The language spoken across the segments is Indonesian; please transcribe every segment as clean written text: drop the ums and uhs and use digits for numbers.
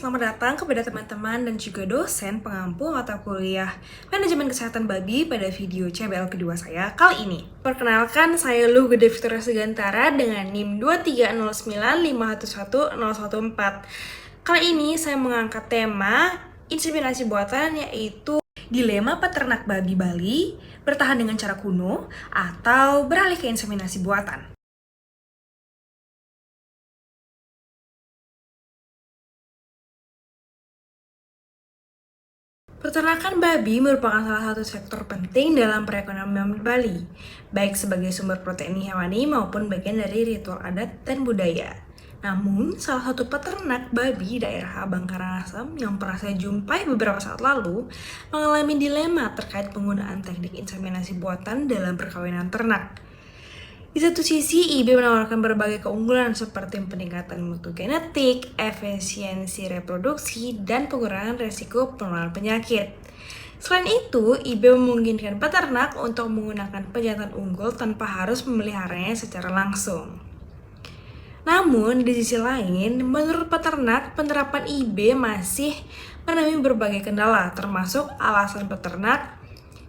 Selamat datang kepada teman-teman dan juga dosen pengampu mata kuliah Manajemen Kesehatan Babi pada video CBL kedua saya kali ini. Perkenalkan, saya Luh Gede Victoria Segantara dengan NIM 23095111014. Kali ini saya mengangkat tema inseminasi buatan, yaitu dilema peternak babi Bali, bertahan dengan cara kuno atau beralih ke inseminasi buatan. Peternakan babi merupakan salah satu sektor penting dalam perekonomian Bali, baik sebagai sumber protein hewani maupun bagian dari ritual adat dan budaya. Namun, salah satu peternak babi daerah Abang Karangasem yang pernah saya jumpai beberapa saat lalu mengalami dilema terkait penggunaan teknik inseminasi buatan dalam perkawinan ternak. Di satu sisi, IB menawarkan berbagai keunggulan seperti peningkatan mutu genetik, efisiensi reproduksi, dan pengurangan resiko penularan penyakit. Selain itu, IB memungkinkan peternak untuk menggunakan pejantan unggul tanpa harus memeliharanya secara langsung. Namun, di sisi lain, menurut peternak, penerapan IB masih menemui berbagai kendala, termasuk alasan peternak.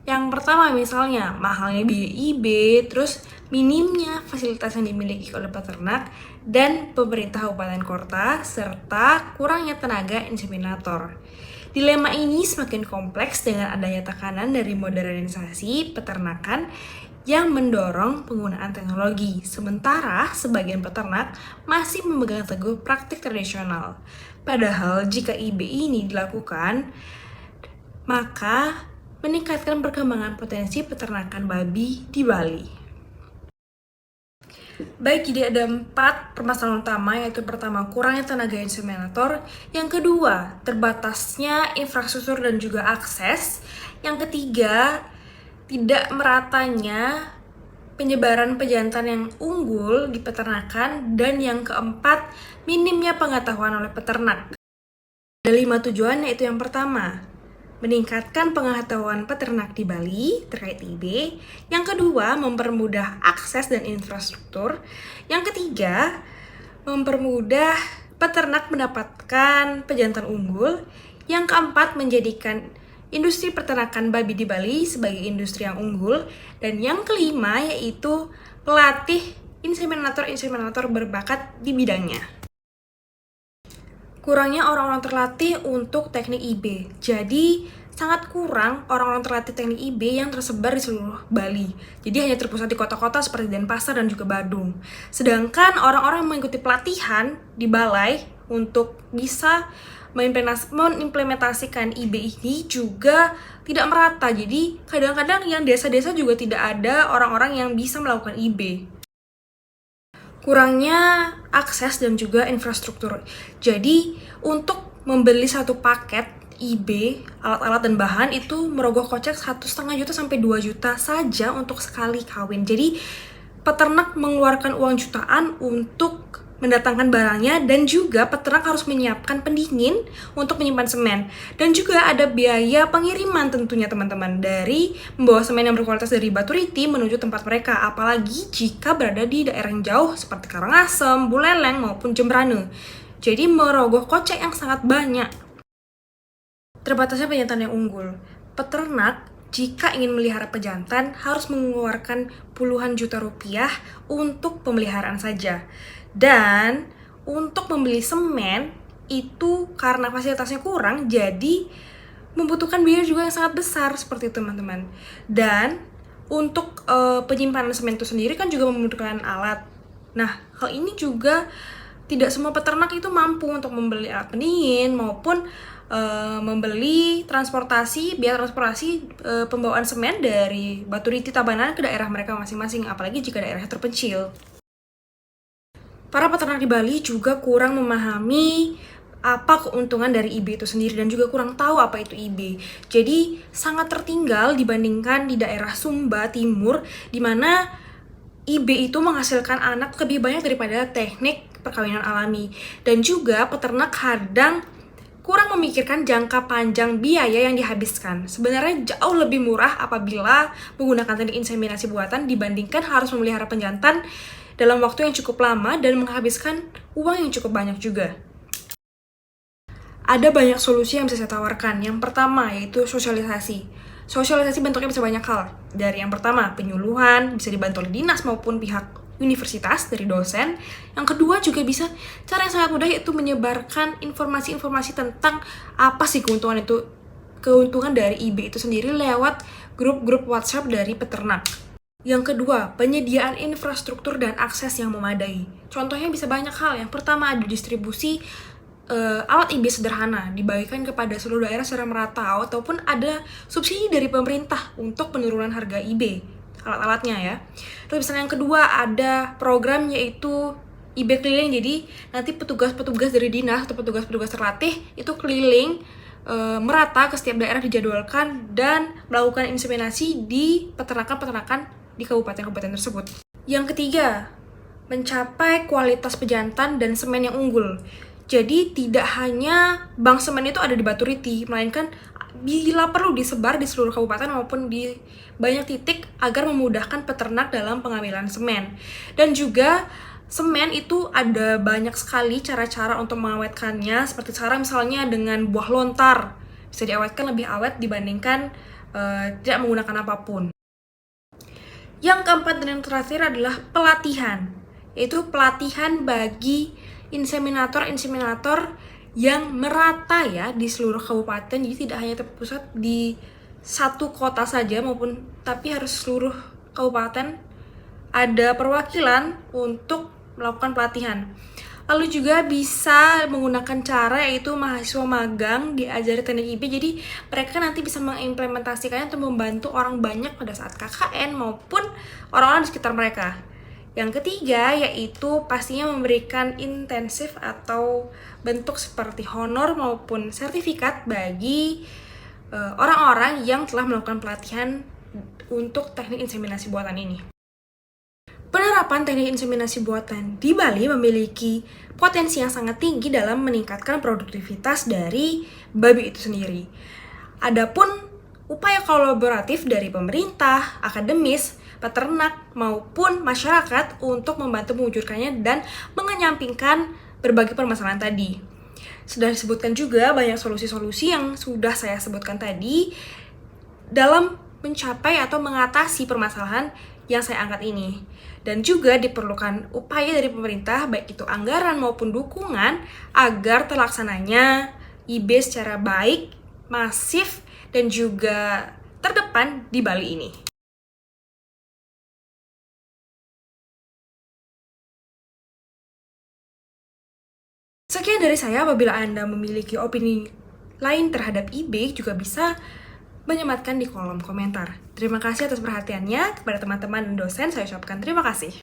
Yang pertama misalnya, mahalnya biaya IB, terus minimnya fasilitas yang dimiliki oleh peternak dan pemerintah kabupaten kota, serta kurangnya tenaga inseminator. Dilema ini semakin kompleks dengan adanya tekanan dari modernisasi peternakan yang mendorong penggunaan teknologi, sementara sebagian peternak masih memegang teguh praktik tradisional. Padahal jika IB ini dilakukan, maka meningkatkan perkembangan potensi peternakan babi di Bali. Baik, jadi ada 4 permasalahan utama, yaitu pertama, kurangnya tenaga inseminator, yang kedua, terbatasnya infrastruktur dan juga akses, yang ketiga, tidak meratanya penyebaran pejantan yang unggul di peternakan, dan yang keempat, minimnya pengetahuan oleh peternak. Ada 5 tujuan, yaitu yang pertama, meningkatkan pengetahuan peternak di Bali terkait IB. Yang kedua, mempermudah akses dan infrastruktur. Yang ketiga, mempermudah peternak mendapatkan pejantan unggul. Yang keempat, menjadikan industri peternakan babi di Bali sebagai industri yang unggul. Dan yang kelima, yaitu pelatih inseminator-inseminator berbakat di bidangnya. Kurangnya orang-orang terlatih untuk teknik IB. Jadi, sangat kurang orang-orang terlatih teknik IB yang tersebar di seluruh Bali. Jadi, hanya terpusat di kota-kota seperti Denpasar dan juga Badung. Sedangkan orang-orang yang mengikuti pelatihan di balai untuk bisa mengimplementasikan IB ini juga tidak merata. Jadi, kadang-kadang yang desa-desa juga tidak ada orang-orang yang bisa melakukan IB. Kurangnya akses dan juga infrastruktur. Jadi, untuk membeli satu paket IB, alat-alat dan bahan itu merogoh kocek 1,5 juta sampai 2 juta saja untuk sekali kawin. Jadi, peternak mengeluarkan uang jutaan untuk mendatangkan barangnya, dan juga peternak harus menyiapkan pendingin untuk menyimpan semen. Dan juga ada biaya pengiriman tentunya teman-teman, dari membawa semen yang berkualitas dari Batu Riti menuju tempat mereka, apalagi jika berada di daerah yang jauh seperti Karangasem, Buleleng, maupun Jembrane. Jadi merogoh kocek yang sangat banyak. Terbatasnya pejantan yang unggul. Peternak jika ingin melihara pejantan harus mengeluarkan puluhan juta rupiah untuk pemeliharaan saja. Dan untuk membeli semen itu karena fasilitasnya kurang, jadi membutuhkan biaya juga yang sangat besar seperti itu teman-teman. Dan untuk penyimpanan semen itu sendiri kan juga membutuhkan alat. Nah, hal ini juga tidak semua peternak itu mampu untuk membeli alat pendingin maupun membeli biaya transportasi pembawaan semen dari Batu Riti Tabanan ke daerah mereka masing-masing, apalagi jika daerahnya terpencil. Para peternak di Bali juga kurang memahami apa keuntungan dari IB itu sendiri dan juga kurang tahu apa itu IB. Jadi sangat tertinggal dibandingkan di daerah Sumba Timur, di mana IB itu menghasilkan anak lebih banyak daripada teknik perkawinan alami. Dan juga peternak kadang kurang memikirkan jangka panjang biaya yang dihabiskan. Sebenarnya jauh lebih murah apabila menggunakan teknik inseminasi buatan dibandingkan harus memelihara penjantan dalam waktu yang cukup lama dan menghabiskan uang yang cukup banyak juga. Ada banyak solusi yang bisa saya tawarkan. Yang pertama yaitu sosialisasi. Sosialisasi bentuknya bisa banyak hal. Dari yang pertama, penyuluhan, bisa dibantu oleh dinas maupun pihak universitas dari dosen. Yang kedua juga bisa, cara yang sangat mudah yaitu menyebarkan informasi-informasi tentang apa sih keuntungan dari IB itu sendiri lewat grup-grup WhatsApp dari peternak. Yang kedua, penyediaan infrastruktur dan akses yang memadai. Contohnya bisa banyak hal. Yang pertama, ada distribusi alat IB sederhana dibagikan kepada seluruh daerah secara merata, ataupun ada subsidi dari pemerintah untuk penurunan harga IB alat-alatnya ya. Terus misalnya yang kedua ada program yaitu IB keliling. Jadi nanti petugas-petugas dari dinas atau petugas-petugas terlatih itu keliling merata ke setiap daerah, dijadwalkan dan melakukan inseminasi di peternakan-peternakan di kabupaten-kabupaten tersebut. Yang ketiga, mencapai kualitas pejantan dan semen yang unggul. Jadi tidak hanya bank semen itu ada di Baturiti, melainkan bila perlu disebar di seluruh kabupaten maupun di banyak titik agar memudahkan peternak dalam pengambilan semen. Dan juga semen itu ada banyak sekali cara-cara untuk mengawetkannya, seperti cara misalnya dengan buah lontar. Bisa diawetkan lebih awet dibandingkan tidak menggunakan apapun. Yang keempat dan yang terakhir adalah pelatihan, yaitu pelatihan bagi inseminator-inseminator yang merata ya di seluruh kabupaten. Jadi tidak hanya terpusat di satu kota saja tapi harus seluruh kabupaten ada perwakilan untuk melakukan pelatihan. Lalu juga bisa menggunakan cara yaitu mahasiswa magang diajari teknik IB. Jadi mereka nanti bisa mengimplementasikannya untuk membantu orang banyak pada saat KKN maupun orang-orang di sekitar mereka. Yang ketiga yaitu pastinya memberikan intensif atau bentuk seperti honor maupun sertifikat bagi orang-orang yang telah melakukan pelatihan untuk teknik inseminasi buatan ini. Penerapan teknik inseminasi buatan di Bali memiliki potensi yang sangat tinggi dalam meningkatkan produktivitas dari babi itu sendiri. Adapun upaya kolaboratif dari pemerintah, akademis, peternak, maupun masyarakat untuk membantu mewujudkannya dan mengenyampingkan berbagai permasalahan tadi. Sudah disebutkan juga banyak solusi-solusi yang sudah saya sebutkan tadi dalam mencapai atau mengatasi permasalahan yang saya angkat ini. Dan juga diperlukan upaya dari pemerintah, baik itu anggaran maupun dukungan, agar terlaksananya IB secara baik, masif, dan juga terdepan di Bali ini. Sekian dari saya. Apabila Anda memiliki opini lain terhadap IB, juga bisa menyematkan di kolom komentar. Terima kasih atas perhatiannya. Kepada teman-teman dan dosen, saya ucapkan terima kasih.